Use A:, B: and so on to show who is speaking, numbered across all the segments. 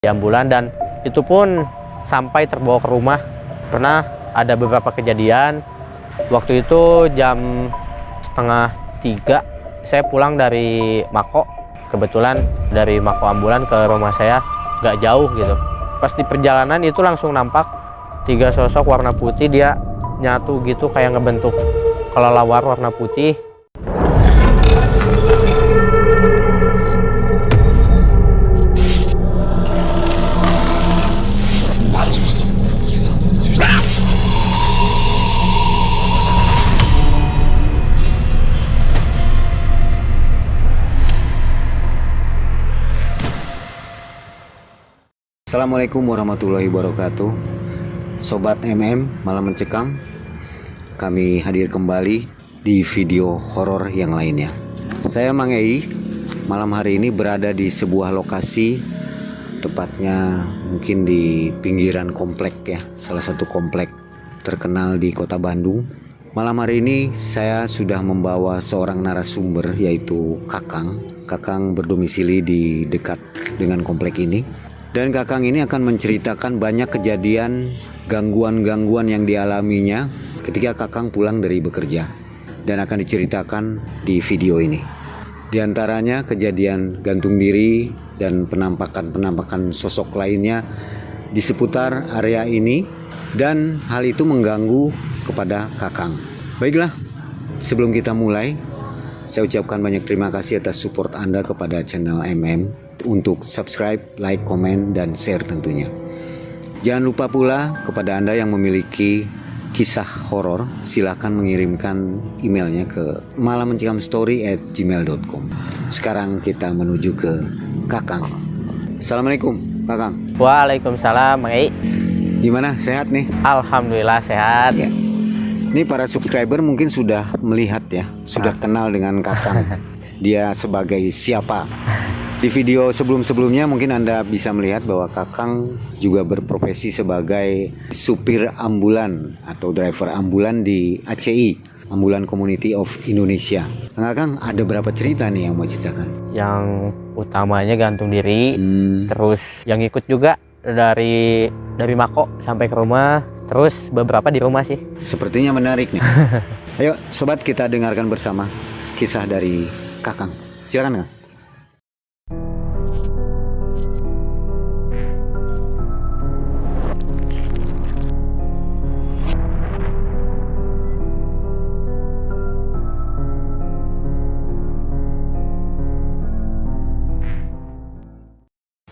A: di ambulan, dan itu pun sampai terbawa ke rumah. Pernah ada beberapa kejadian. Waktu itu jam setengah 3 saya pulang dari Mako. Kebetulan dari Mako ambulan ke rumah saya nggak jauh gitu. Pas di perjalanan itu langsung nampak 3 sosok warna putih, dia nyatu gitu kayak ngebentuk kelelawar warna putih.
B: Assalamualaikum warahmatullahi wabarakatuh. Sobat MM Malam Mencekam, kami hadir kembali di video horor yang lainnya. Saya Mang Ei. Malam hari ini berada di sebuah lokasi, tepatnya mungkin di pinggiran komplek ya, salah satu komplek terkenal di kota Bandung. Malam hari ini saya sudah membawa seorang narasumber, yaitu Kakang. Kakang berdomisili di dekat dengan komplek ini. Dan Kakang ini akan menceritakan banyak kejadian gangguan-gangguan yang dialaminya ketika Kakang pulang dari bekerja, dan akan diceritakan di video ini. Di antaranya kejadian gantung diri dan penampakan-penampakan sosok lainnya di seputar area ini, dan hal itu mengganggu kepada Kakang. Baiklah, sebelum kita mulai, saya ucapkan banyak terima kasih atas support Anda kepada channel MM. Untuk subscribe, like, komen, dan share tentunya. Jangan lupa pula kepada Anda yang memiliki kisah horor, silahkan mengirimkan emailnya ke malammencekamstory@gmail.com. Sekarang kita menuju ke Kakang. Assalamualaikum Kakang.
A: Waalaikumsalam, Mang Ei.
B: Gimana, sehat nih?
A: Alhamdulillah sehat.
B: Ya. Ini para subscriber mungkin sudah melihat ya, sudah kenal dengan Kakang. Dia sebagai siapa? Di video sebelum-sebelumnya mungkin Anda bisa melihat bahwa Kakang juga berprofesi sebagai supir ambulan atau driver ambulan di ACI, Ambulan Community of Indonesia. Kakang, ada berapa cerita nih yang mau ceritakan?
A: Yang utamanya gantung diri, terus yang ikut juga dari Mako sampai ke rumah, terus beberapa di rumah sih.
B: Sepertinya menarik nih. Ayo sobat, kita dengarkan bersama kisah dari Kakang. Silakan, Kang.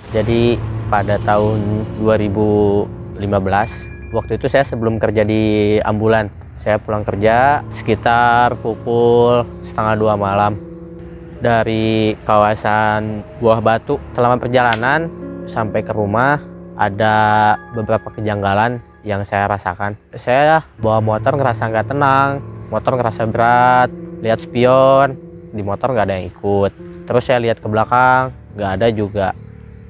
A: Jadi pada tahun 2015, waktu itu saya sebelum kerja di ambulan, saya pulang kerja sekitar pukul 1:30 malam dari kawasan Buah Batu. Selama perjalanan sampai ke rumah ada beberapa kejanggalan yang saya rasakan. Saya bawa motor ngerasa nggak tenang, motor ngerasa berat, lihat spion, di motor nggak ada yang ikut. Terus saya lihat ke belakang, nggak ada juga.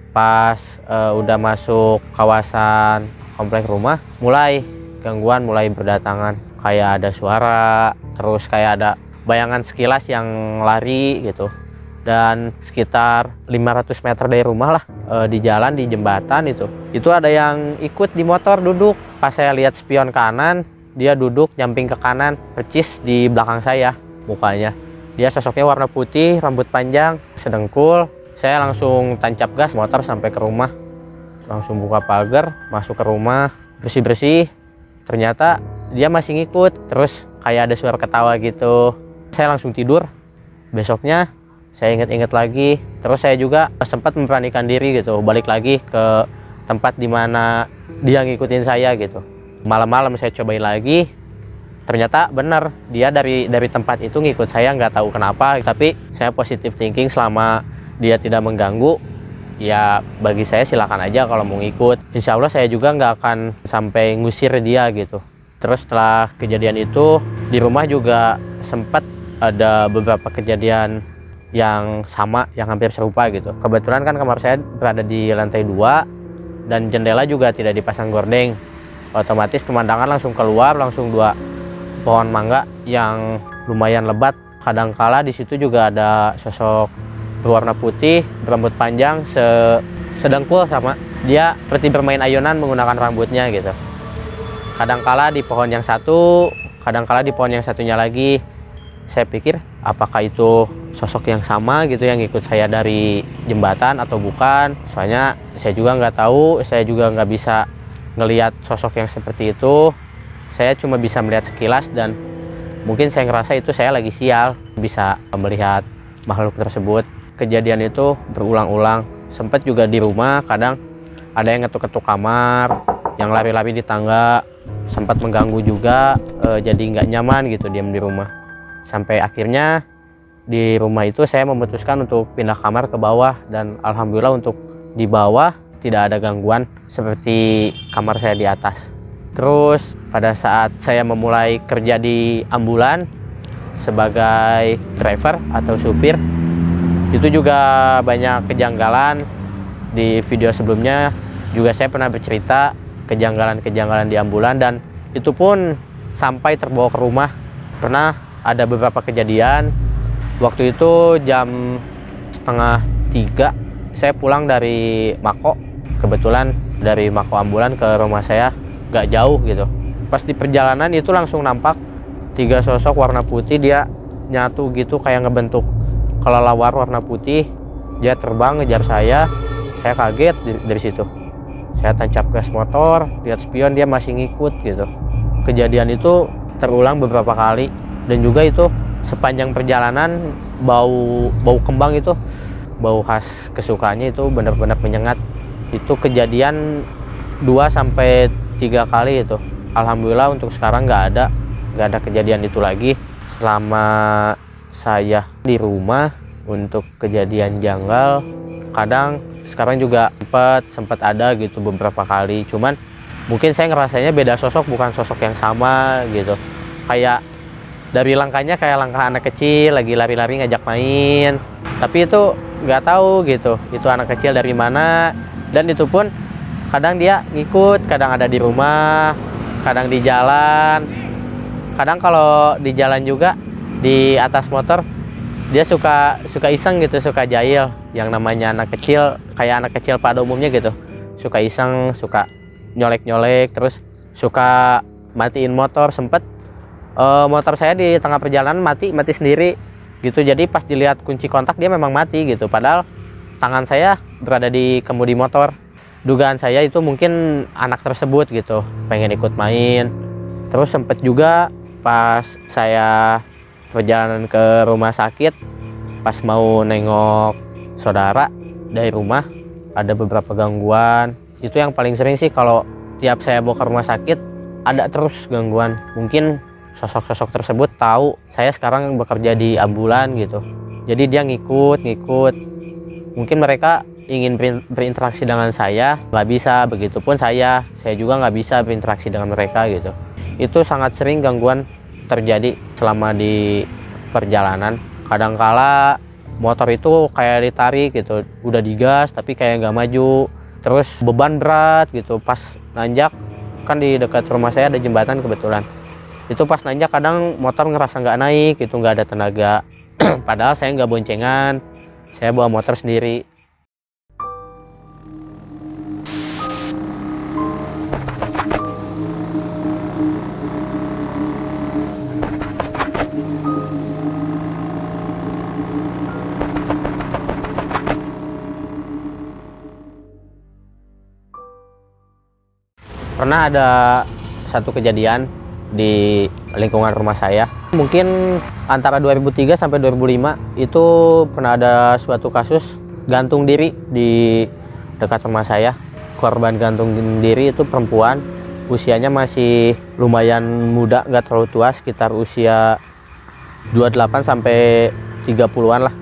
A: Pas udah masuk kawasan komplek rumah, mulai gangguan mulai berdatangan, kayak ada suara, terus kayak ada bayangan sekilas yang lari gitu. Dan sekitar 500 meter dari rumah lah, di jalan, di jembatan itu ada yang ikut di motor duduk. Pas saya lihat spion kanan, dia duduk nyamping ke kanan, percis di belakang saya mukanya. Dia sosoknya warna putih, rambut panjang, sedengkul. Saya langsung tancap gas motor sampai ke rumah, langsung buka pagar, masuk ke rumah, bersih-bersih. Ternyata dia masih ngikut, terus kayak ada suara ketawa gitu. Saya langsung tidur. Besoknya saya inget-inget lagi, terus saya juga sempat memberanikan diri gitu, balik lagi ke tempat dimana dia ngikutin saya gitu. Malam-malam saya cobain lagi, ternyata benar dia dari tempat itu ngikut saya, nggak tahu kenapa. Tapi saya positive thinking, selama dia tidak mengganggu, ya bagi saya silakan aja kalau mau ngikut. Insya Allah saya juga nggak akan sampai ngusir dia gitu. Terus setelah kejadian itu di rumah juga sempat ada beberapa kejadian yang sama, yang hampir serupa gitu. Kebetulan kan kamar saya berada di lantai 2 dan jendela juga tidak dipasang gordeng. Otomatis pemandangan langsung keluar, langsung 2 pohon mangga yang lumayan lebat. Kadangkala di situ juga ada sosok berwarna putih, berambut panjang, sedengkul sama. dia seperti bermain ayunan menggunakan rambutnya gitu. Kadangkala di pohon yang satu, kadangkala di pohon yang satunya lagi. Saya pikir apakah itu sosok yang sama gitu yang ikut saya dari jembatan atau bukan. Soalnya saya juga nggak tahu, saya juga nggak bisa ngelihat sosok yang seperti itu. Saya cuma bisa melihat sekilas dan mungkin saya ngerasa itu saya lagi sial bisa melihat makhluk tersebut. Kejadian itu berulang-ulang. Sempat juga di rumah kadang ada yang ngetuk-ketuk kamar, yang lari-lari di tangga, sempat mengganggu juga, jadi nggak nyaman gitu diam di rumah. Sampai akhirnya di rumah itu saya memutuskan untuk pindah kamar ke bawah, dan alhamdulillah untuk di bawah tidak ada gangguan seperti kamar saya di atas. Terus pada saat saya memulai kerja di ambulan sebagai driver atau supir, itu juga banyak kejanggalan. Di video sebelumnya juga saya pernah bercerita kejanggalan-kejanggalan di ambulan, dan itu pun sampai terbawa ke rumah. Pernah ada beberapa kejadian. Waktu itu jam 2:30 saya pulang dari Mako. Kebetulan dari Mako ambulan ke rumah saya gak jauh gitu. Pas di perjalanan itu langsung nampak 3 sosok warna putih, dia nyatu gitu kayak ngebentuk kelelawar warna putih. Dia terbang ngejar saya kaget dari situ. Saya tancap gas motor, lihat spion, dia masih ngikut gitu. Kejadian itu terulang beberapa kali, dan juga itu sepanjang perjalanan bau kembang itu, bau khas kesukaannya itu benar-benar menyengat. Itu kejadian 2-3 kali itu. Alhamdulillah untuk sekarang nggak ada kejadian itu lagi selama saya di rumah. Untuk kejadian janggal kadang sekarang juga sempat ada gitu beberapa kali, cuman mungkin saya ngerasanya beda sosok, bukan sosok yang sama gitu. Kayak dari langkahnya kayak langkah anak kecil lagi lari-lari ngajak main, tapi itu nggak tahu gitu itu anak kecil dari mana. Dan itu pun kadang dia ngikut, kadang ada di rumah, kadang di jalan. Kadang kalau di jalan juga di atas motor dia suka iseng gitu, suka jahil. Yang namanya anak kecil, kayak anak kecil pada umumnya gitu, suka iseng, suka nyolek-nyolek, terus suka matiin motor. Sempet motor saya di tengah perjalanan mati sendiri gitu. Jadi pas dilihat kunci kontak dia memang mati gitu, padahal tangan saya berada di kemudi motor. Dugaan saya itu mungkin anak tersebut gitu pengen ikut main. Terus sempet juga pas saya perjalanan ke rumah sakit, pas mau nengok saudara dari rumah, ada beberapa gangguan. Itu yang paling sering sih, kalau tiap saya bawa ke rumah sakit ada terus gangguan. Mungkin sosok-sosok tersebut tahu saya sekarang bekerja di ambulan gitu, jadi dia ngikut. Mungkin mereka ingin berinteraksi dengan saya, nggak bisa. Begitupun saya juga nggak bisa berinteraksi dengan mereka gitu. Itu sangat sering gangguan terjadi selama di perjalanan. Kadangkala motor itu kayak ditarik gitu, udah digas tapi kayak nggak maju. Terus beban berat gitu, pas nanjak, kan di dekat rumah saya ada jembatan kebetulan. Itu pas nanjak kadang motor ngerasa nggak naik gitu, nggak ada tenaga. Padahal saya nggak boncengan, saya bawa motor sendiri. Pernah ada satu kejadian di lingkungan rumah saya. Mungkin antara 2003 sampai 2005 itu pernah ada suatu kasus gantung diri di dekat rumah saya. Korban gantung diri itu perempuan, usianya masih lumayan muda, nggak terlalu tua, sekitar usia 28 sampai 30-an lah.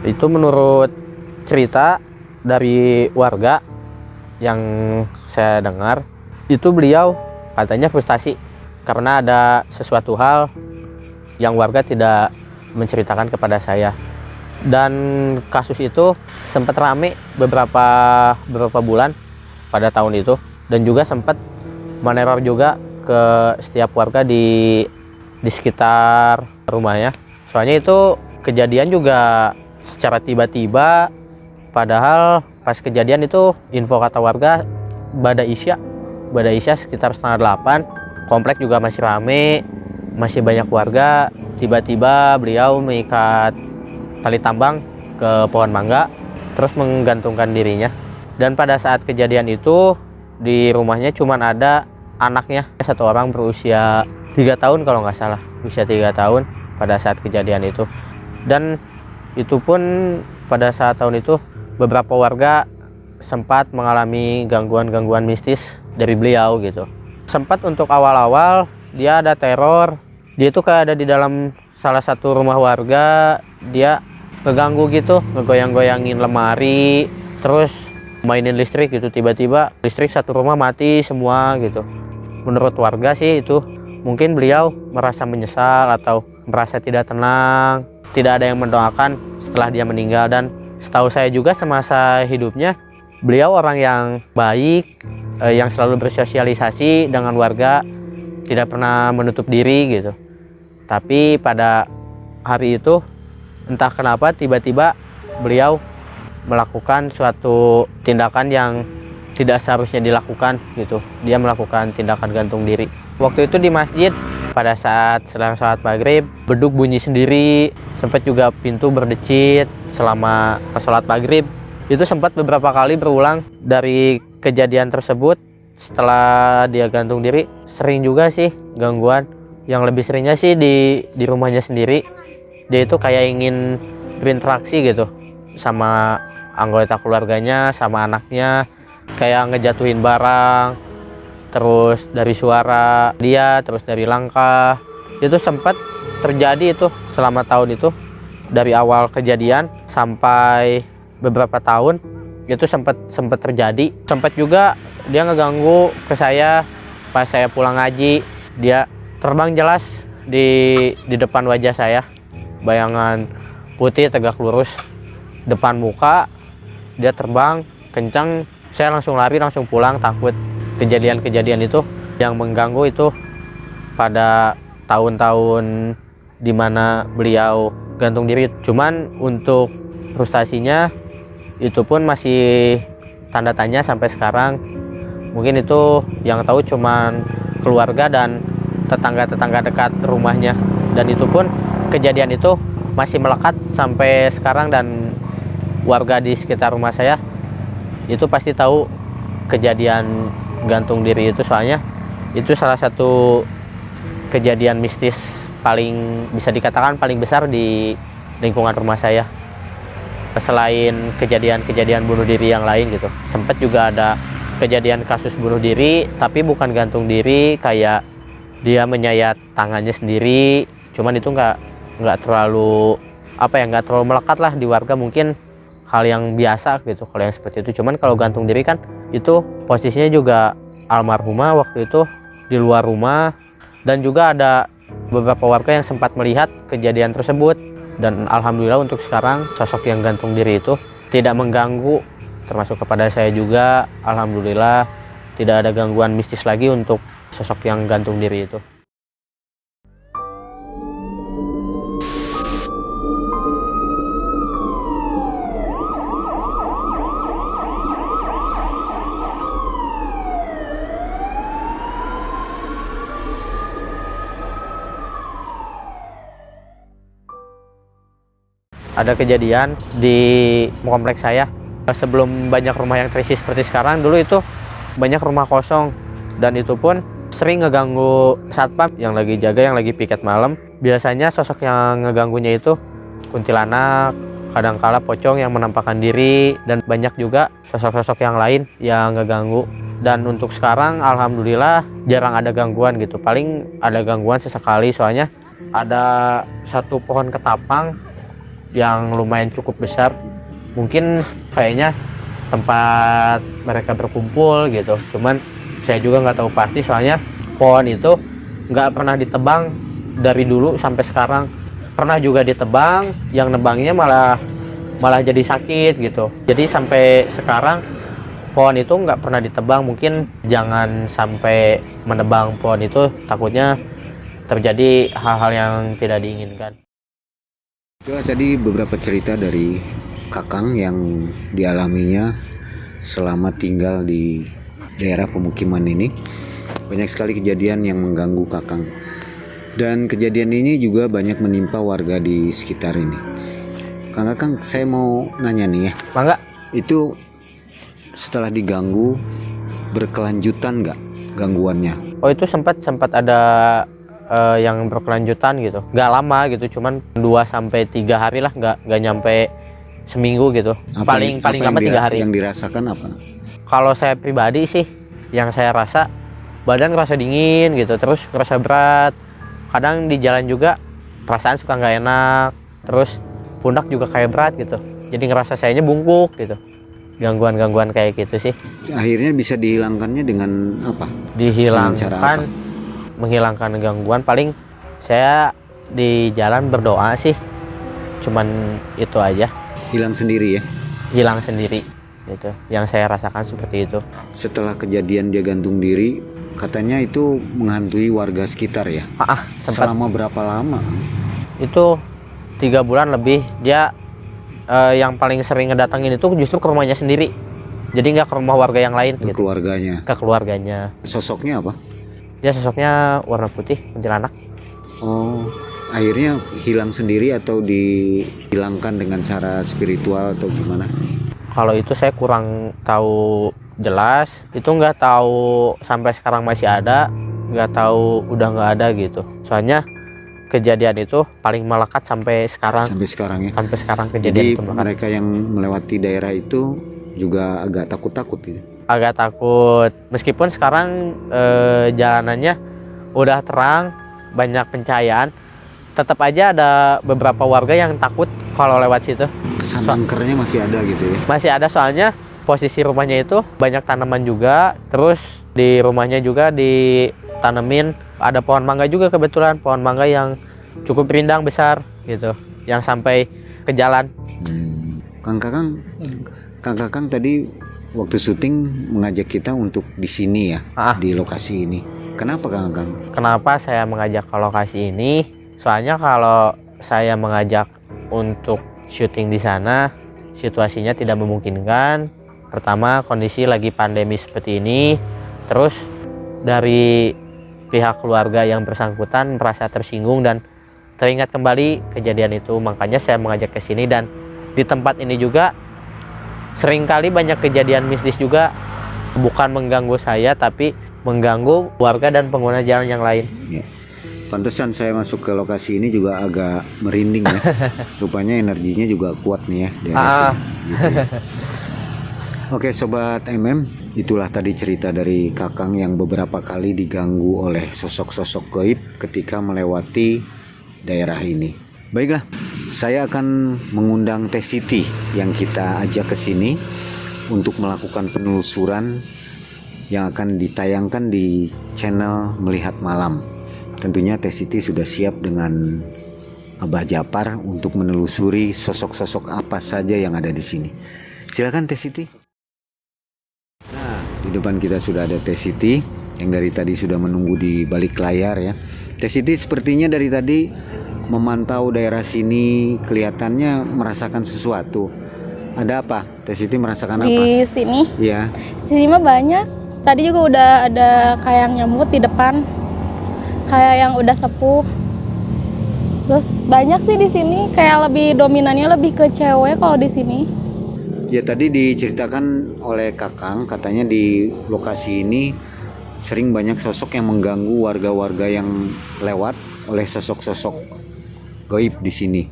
A: Itu menurut cerita dari warga yang saya dengar, itu beliau katanya frustasi karena ada sesuatu hal yang warga tidak menceritakan kepada saya. Dan kasus itu sempat rame beberapa bulan pada tahun itu, dan juga sempat meneror juga ke setiap warga di sekitar rumahnya. Soalnya itu kejadian juga secara tiba-tiba, padahal Pas kejadian itu info kata warga Bada Isya sekitar setengah 8. Komplek juga masih rame, masih banyak warga. Tiba-tiba beliau mengikat tali tambang ke pohon mangga, terus menggantungkan dirinya. Dan pada saat kejadian itu di rumahnya cuma ada anaknya, satu orang berusia 3 tahun kalau nggak salah, usia 3 tahun pada saat kejadian itu. Dan itu pun pada saat tahun itu beberapa warga sempat mengalami gangguan-gangguan mistis dari beliau gitu. Sempat untuk awal-awal dia ada teror, dia itu kayak ada di dalam salah satu rumah warga, dia ngeganggu gitu, ngegoyang-goyangin lemari, terus mainin listrik gitu. Tiba-tiba listrik satu rumah mati semua gitu. Menurut warga sih itu mungkin beliau merasa menyesal atau merasa tidak tenang, tidak ada yang mendoakan setelah dia meninggal. Dan setahu saya juga semasa hidupnya beliau orang yang baik, yang selalu bersosialisasi dengan warga, tidak pernah menutup diri gitu. Tapi pada hari itu entah kenapa tiba-tiba beliau melakukan suatu tindakan yang tidak seharusnya dilakukan gitu. Dia melakukan tindakan gantung diri. Waktu itu di masjid pada saat sedang sholat maghrib, beduk bunyi sendiri, sempat juga pintu berdecit selama sholat maghrib. Itu sempat beberapa kali berulang. Dari kejadian tersebut setelah dia gantung diri, sering juga sih gangguan. Yang lebih seringnya sih di rumahnya sendiri. Dia itu kayak ingin berinteraksi gitu sama anggota keluarganya, sama anaknya, kayak ngejatuhin barang, terus dari suara dia, terus dari langkah. Itu sempat terjadi itu selama tahun itu, dari awal kejadian sampai beberapa tahun itu sempat terjadi. Sempat juga dia ngeganggu ke saya pas saya pulang ngaji. Dia terbang jelas di depan wajah saya, bayangan putih tegak lurus depan muka. Dia terbang kencang, saya langsung lari, langsung pulang, takut. Kejadian-kejadian itu yang mengganggu itu pada tahun-tahun dimana beliau gantung diri. Cuman untuk frustasinya itu pun masih tanda tanya sampai sekarang. Mungkin itu yang tahu cuman keluarga dan tetangga-tetangga dekat rumahnya. Dan itu pun kejadian itu masih melekat sampai sekarang. Dan warga di sekitar rumah saya itu pasti tahu kejadian gantung diri itu, soalnya itu salah satu kejadian mistis paling bisa dikatakan paling besar di lingkungan rumah saya. Selain kejadian-kejadian bunuh diri yang lain gitu, sempat juga ada kejadian kasus bunuh diri tapi bukan gantung diri, kayak dia menyayat tangannya sendiri. Cuman itu nggak terlalu nggak terlalu melekat lah di warga, mungkin hal yang biasa gitu kalau yang seperti itu. Cuman kalau gantung diri kan itu posisinya juga almarhumah waktu itu di luar rumah, dan juga ada beberapa warga yang sempat melihat kejadian tersebut. Dan alhamdulillah untuk sekarang sosok yang gantung diri itu tidak mengganggu, termasuk kepada saya juga. Alhamdulillah tidak ada gangguan mistis lagi untuk sosok yang gantung diri itu. Ada kejadian di kompleks saya sebelum banyak rumah yang terisi seperti sekarang. Dulu itu banyak rumah kosong, dan itu pun sering ngeganggu satpam yang lagi jaga, yang lagi piket malam. Biasanya sosok yang ngeganggunya itu kuntilanak, kadangkala pocong yang menampakkan diri, dan banyak juga sosok-sosok yang lain yang ngeganggu. Dan untuk sekarang alhamdulillah jarang ada gangguan gitu. Paling ada gangguan sesekali, soalnya ada satu pohon ketapang yang lumayan cukup besar, mungkin kayaknya tempat mereka berkumpul gitu. Cuman saya juga nggak tahu pasti, soalnya pohon itu nggak pernah ditebang dari dulu sampai sekarang. Pernah juga ditebang, yang nebangnya malah jadi sakit gitu. Jadi sampai sekarang pohon itu nggak pernah ditebang. Mungkin jangan sampai menebang pohon itu, takutnya terjadi hal-hal yang tidak diinginkan.
B: Itulah tadi beberapa cerita dari Kakang yang dialaminya selama tinggal di daerah pemukiman ini. Banyak sekali kejadian yang mengganggu Kakang. Dan kejadian ini juga banyak menimpa warga di sekitar ini. Kakang, saya mau nanya nih ya.
A: Mangga.
B: Itu setelah diganggu berkelanjutan nggak gangguannya?
A: Oh, itu sempat ada yang berkelanjutan gitu, nggak lama gitu, cuman 2-3 hari lah, nggak nyampe seminggu gitu. Paling lama 3 hari.
B: Yang dirasakan apa?
A: Kalau saya pribadi sih, yang saya rasa badan ngerasa dingin gitu, terus ngerasa berat, kadang di jalan juga perasaan suka nggak enak, terus pundak juga kayak berat gitu, jadi ngerasa sayanya bungkuk gitu. Gangguan kayak gitu sih.
B: Akhirnya bisa dihilangkannya dengan apa?
A: Dihilangkan,
B: cara apa?
A: menghilangkan gangguan paling saya di jalan berdoa sih, cuman itu aja.
B: Hilang sendiri ya?
A: Hilang sendiri gitu, yang saya rasakan seperti itu.
B: Setelah kejadian dia gantung diri, katanya itu menghantui warga sekitar ya?
A: Sempat.
B: Selama berapa lama?
A: Itu 3 bulan lebih. Dia yang paling sering ngedatengin itu justru ke rumahnya sendiri, jadi nggak ke rumah warga yang lain gitu. Ke keluarganya.
B: Sosoknya apa?
A: Dia sosoknya warna putih, kuntilanak.
B: Oh, akhirnya hilang sendiri atau dihilangkan dengan cara spiritual atau gimana?
A: Kalau itu saya kurang tahu jelas. Itu nggak tahu sampai sekarang masih ada, nggak tahu udah nggak ada gitu. Soalnya kejadian itu paling melekat sampai sekarang.
B: Sampai sekarang ya?
A: Sampai sekarang kejadian itu
B: melekat.
A: melekat.
B: Mereka yang melewati daerah itu juga agak takut-takut gitu?
A: Agak takut, meskipun sekarang jalanannya udah terang, banyak pencahayaan, tetap aja ada beberapa warga yang takut kalau lewat situ.
B: Kesan angkernya masih ada gitu ya?
A: Masih ada, soalnya posisi rumahnya itu banyak tanaman juga, terus di rumahnya juga ditanemin ada pohon mangga juga, kebetulan pohon mangga yang cukup rindang besar gitu, yang sampai ke jalan.
B: Kang Kakang tadi waktu syuting mengajak kita untuk di sini ya, di lokasi ini. Kenapa Kang Kakang?
A: Kenapa saya mengajak ke lokasi ini? Soalnya kalau saya mengajak untuk syuting di sana, situasinya tidak memungkinkan. Pertama, kondisi lagi pandemi seperti ini. Terus dari pihak keluarga yang bersangkutan merasa tersinggung dan teringat kembali kejadian itu. Makanya saya mengajak ke sini, dan di tempat ini juga seringkali banyak kejadian mistis juga, bukan mengganggu saya tapi mengganggu warga dan pengguna jalan yang lain.
B: Ya. Pantesan saya masuk ke lokasi ini juga agak merinding ya. Rupanya energinya juga kuat nih ya. Gitu ya. Oke Sobat MM, itulah tadi cerita dari Kakang yang beberapa kali diganggu oleh sosok-sosok gaib ketika melewati daerah ini. Baiklah, saya akan mengundang Teh Siti yang kita ajak ke sini untuk melakukan penelusuran yang akan ditayangkan di channel Melihat Malam. Tentunya Teh Siti sudah siap dengan Abah Japar untuk menelusuri sosok-sosok apa saja yang ada di sini. Silakan Teh Siti. Nah, di depan kita sudah ada Teh Siti yang dari tadi sudah menunggu di balik layar ya. Teh Siti sepertinya dari tadi memantau daerah sini, kelihatannya merasakan sesuatu. Ada apa? Teh Siti merasakan apa?
C: Di sini?
B: Iya.
C: Sini mah banyak. Tadi juga udah ada kayak nyamuk di depan, kayak yang udah sepuh. Terus banyak sih di sini. Kayak lebih dominannya lebih ke cewek kalau di sini.
B: Ya tadi diceritakan oleh Kakang, katanya di lokasi ini sering banyak sosok yang mengganggu warga-warga yang lewat oleh sosok-sosok gaib di sini.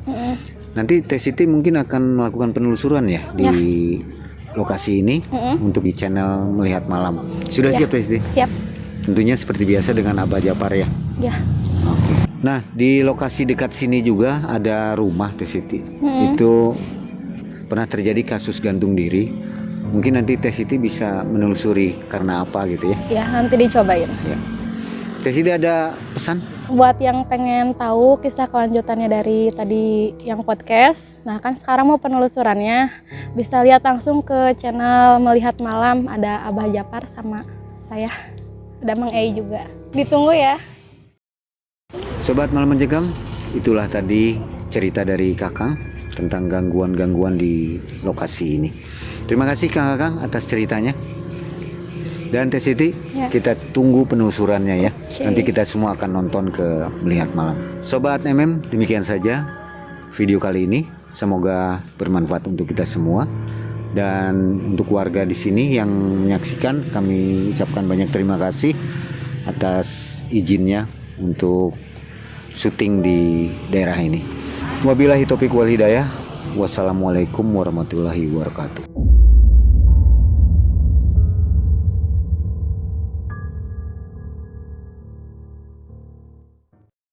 B: Nanti Teh Siti mungkin akan melakukan penelusuran ya di lokasi ini untuk di channel Melihat Malam. Sudah siap Teh Siti?
C: Siap.
B: Tentunya seperti biasa dengan Abah Japar ya.
C: Ya.
B: Oke. Nah di lokasi dekat sini juga ada rumah Teh Siti. Itu pernah terjadi kasus gantung diri. Mungkin nanti Teh Siti bisa menelusuri karena apa gitu ya.
C: Ya nanti dicobain.
B: Ya. Teh Siti ada pesan?
C: Buat yang pengen tahu kisah kelanjutannya dari tadi yang podcast, nah kan sekarang mau penelusurannya, bisa lihat langsung ke channel Melihat Malam, ada Abah Japar sama saya, ada Mang Ei juga. Ditunggu ya.
B: Sobat Malam Mencekam, itulah tadi cerita dari Kakang tentang gangguan-gangguan di lokasi ini. Terima kasih Kang Kakang atas ceritanya. Dan Teh Siti,
C: Ya.
B: kita tunggu penelusurannya ya.
C: Oke.
B: Nanti kita semua akan nonton ke Melihat Malam. Sobat MM, demikian saja video kali ini. Semoga bermanfaat untuk kita semua. Dan untuk warga di sini yang menyaksikan, kami ucapkan banyak terima kasih atas izinnya untuk syuting di daerah ini. Wabillahi taufiq wal hidayah. Wassalamualaikum warahmatullahi wabarakatuh.